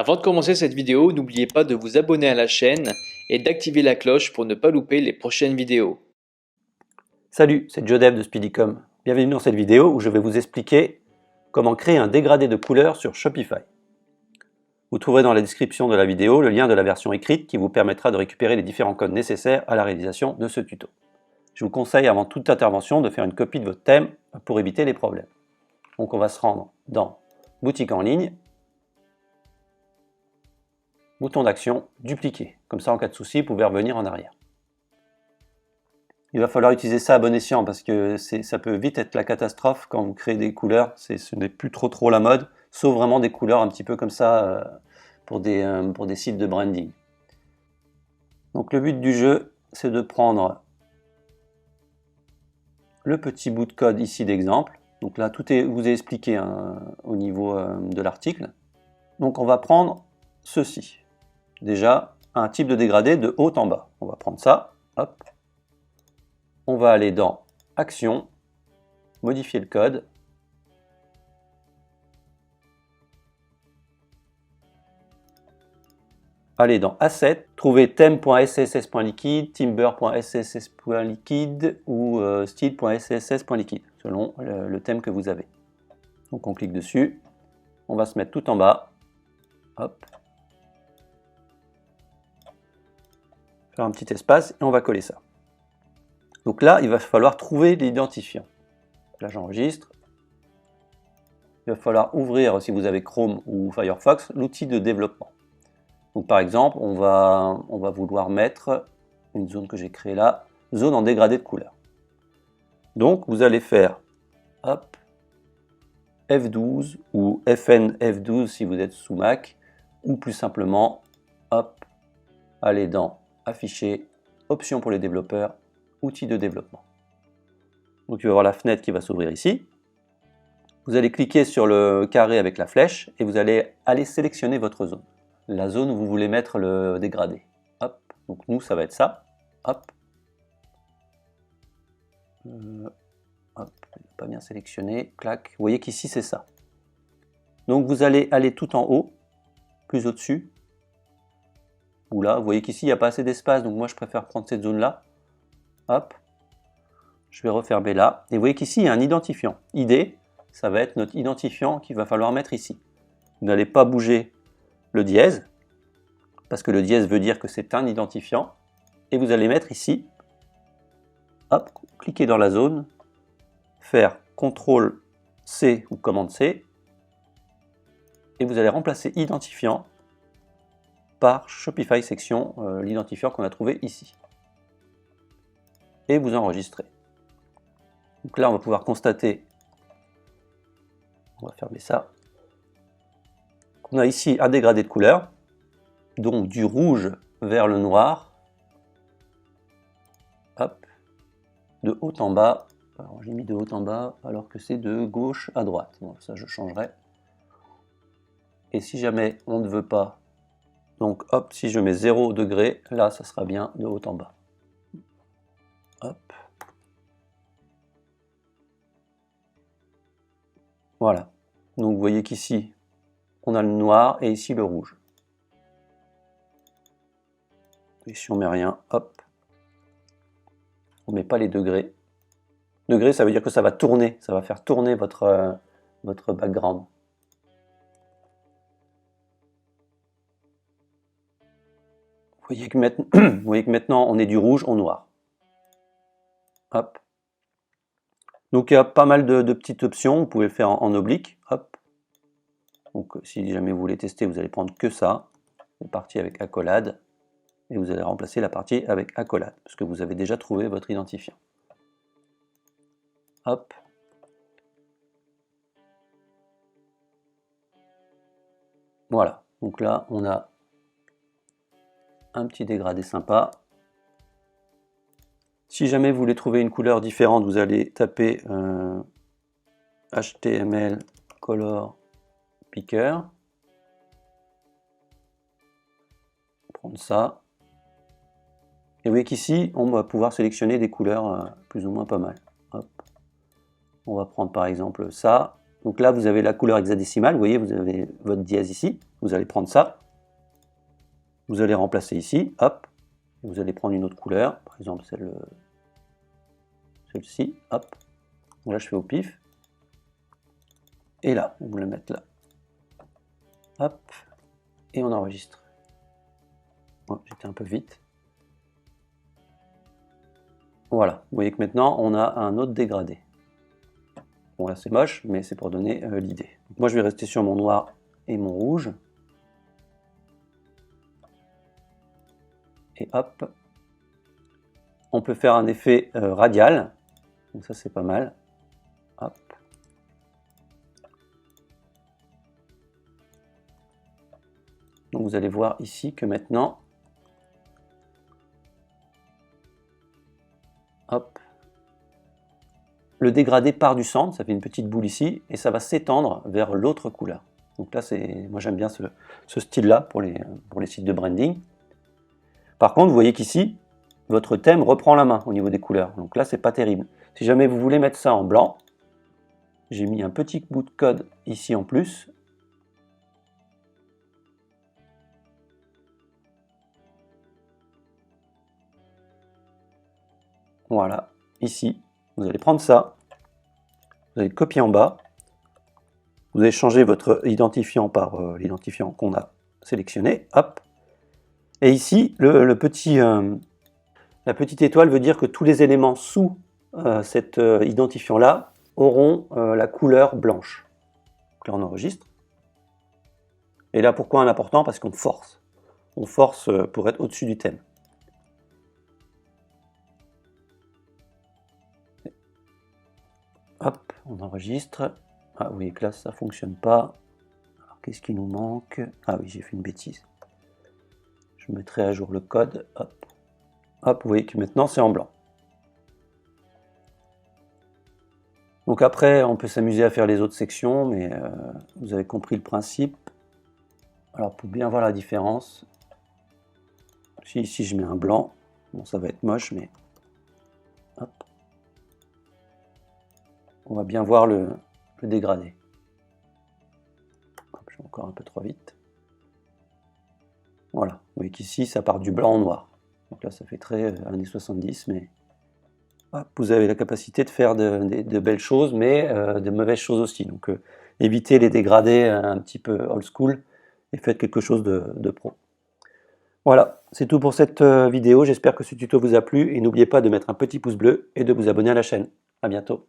Avant de commencer cette vidéo, n'oubliez pas de vous abonner à la chaîne et d'activer la cloche pour ne pas louper les prochaines vidéos. Salut, c'est JoeDev de Speedycom. Bienvenue dans cette vidéo où je vais vous expliquer comment créer un dégradé de couleurs sur Shopify. Vous trouverez dans la description de la vidéo le lien de la version écrite qui vous permettra de récupérer les différents codes nécessaires à la réalisation de ce tuto. Je vous conseille avant toute intervention de faire une copie de votre thème pour éviter les problèmes. Donc on va se rendre dans Boutique en ligne, bouton d'action, dupliquer. Comme ça en cas de souci, vous pouvez revenir en arrière. Il va falloir utiliser ça à bon escient parce que ça peut vite être la catastrophe quand vous créez des couleurs. Ce n'est plus trop la mode, sauf vraiment des couleurs un petit peu comme ça pour des sites de branding. Donc le but du jeu, c'est de prendre le petit bout de code ici d'exemple. Donc là, tout vous est expliqué au niveau de l'article. Donc on va prendre ceci. Déjà, un type de dégradé de haut en bas. On va prendre ça, hop. On va aller dans Action, modifier le code. Aller dans Asset, trouver theme.sss.liquide, timber.sss.liquide ou style.sss.liquide, selon le thème que vous avez. Donc on clique dessus, on va se mettre tout en bas, hop. Faire un petit espace et on va coller ça. Donc là, il va falloir trouver l'identifiant. Là, j'enregistre. Il va falloir ouvrir, si vous avez Chrome ou Firefox, l'outil de développement. Donc par exemple, on va vouloir mettre une zone que j'ai créée là, zone en dégradé de couleur. Donc vous allez faire hop, F12 ou FN F12 si vous êtes sous Mac, ou plus simplement, hop, aller dans Afficher, Options pour les développeurs, Outils de développement. Donc il va y avoir la fenêtre qui va s'ouvrir ici. Vous allez cliquer sur le carré avec la flèche et vous allez aller sélectionner votre zone. La zone où vous voulez mettre le dégradé. Hop. Donc nous, ça va être ça. Hop. Hop. Pas bien sélectionné. Clac. Vous voyez qu'ici, c'est ça. Donc vous allez aller tout en haut, plus au-dessus. Ou là, vous voyez qu'ici, il n'y a pas assez d'espace. Donc moi, je préfère prendre cette zone-là. Hop. Je vais refermer là. Et vous voyez qu'ici, il y a un identifiant. ID, ça va être notre identifiant qu'il va falloir mettre ici. Vous n'allez pas bouger le dièse, parce que le dièse veut dire que c'est un identifiant, et vous allez mettre ici, hop, cliquez dans la zone, faire CTRL C ou commande C, et vous allez remplacer identifiant par Shopify section, l'identifiant qu'on a trouvé ici. Et vous enregistrez. Donc là, on va pouvoir constater, on va fermer ça, on a ici un dégradé de couleur, donc du rouge vers le noir, hop, de haut en bas. Alors j'ai mis de haut en bas alors que c'est de gauche à droite. Bon, ça je changerai. Et si jamais on ne veut pas, donc hop, si je mets 0 degré, là ça sera bien de haut en bas. Hop. Voilà. Donc vous voyez qu'ici, on a le noir et ici le rouge. Et si on met rien, hop, on met pas les degrés. Degrés, ça veut dire que ça va tourner, ça va faire tourner votre background. Vous voyez que maintenant, on est du rouge au noir. Hop. Donc il y a pas mal de petites options, vous pouvez le faire en oblique. Hop. Donc si jamais vous voulez tester, vous allez prendre que ça, la partie avec accolade, et vous allez remplacer la partie avec accolade, parce que vous avez déjà trouvé votre identifiant. Hop. Voilà, donc là on a un petit dégradé sympa. Si jamais vous voulez trouver une couleur différente, vous allez taper HTML Color Picker. Prendre ça. Et vous voyez qu'ici, on va pouvoir sélectionner des couleurs plus ou moins pas mal. Hop. On va prendre par exemple ça. Donc là, vous avez la couleur hexadécimale, vous voyez, vous avez votre dièse ici. Vous allez prendre ça, vous allez remplacer ici, hop, et vous allez prendre une autre couleur, par exemple celle-ci, hop. Donc là, je fais au pif. Et là, vous le mettez là. Hop, et on enregistre. Oh, j'étais un peu vite. Voilà, vous voyez que maintenant, on a un autre dégradé. Bon là c'est moche, mais c'est pour donner l'idée. Moi je vais rester sur mon noir et mon rouge. Et hop. On peut faire un effet radial. Donc ça c'est pas mal. Hop. Donc vous allez voir ici que maintenant, hop, le dégradé part du centre, ça fait une petite boule ici, et ça va s'étendre vers l'autre couleur. Donc là, moi j'aime bien ce style-là pour les sites de branding. Par contre, vous voyez qu'ici, votre thème reprend la main au niveau des couleurs. Donc là, c'est pas terrible. Si jamais vous voulez mettre ça en blanc, j'ai mis un petit bout de code ici en plus. Voilà, ici, vous allez prendre ça, vous allez le copier en bas, vous allez changer votre identifiant par l'identifiant qu'on a sélectionné, hop. Et ici, la petite étoile veut dire que tous les éléments sous cet identifiant-là auront la couleur blanche. Donc là, on enregistre. Et là, pourquoi un important? Parce qu'on force. On force pour être au-dessus du thème. Hop, on enregistre. Ah oui, que là, ça ne fonctionne pas. Alors, qu'est-ce qui nous manque? Ah oui, j'ai fait une bêtise. Je mettrai à jour le code. Hop. Hop, vous voyez que maintenant, c'est en blanc. Donc après, on peut s'amuser à faire les autres sections, mais vous avez compris le principe. Alors, pour bien voir la différence, si ici, je mets un blanc, bon, ça va être moche, mais hop. On va bien voir le dégradé. Hop, je vais encore un peu trop vite. Voilà, vous voyez qu'ici, ça part du blanc au noir. Donc là, ça fait très années 70, mais hop, vous avez la capacité de faire de belles choses, mais de mauvaises choses aussi. Donc évitez les dégradés un petit peu old school et faites quelque chose de pro. Voilà, c'est tout pour cette vidéo. J'espère que ce tuto vous a plu et n'oubliez pas de mettre un petit pouce bleu et de vous abonner à la chaîne. À bientôt.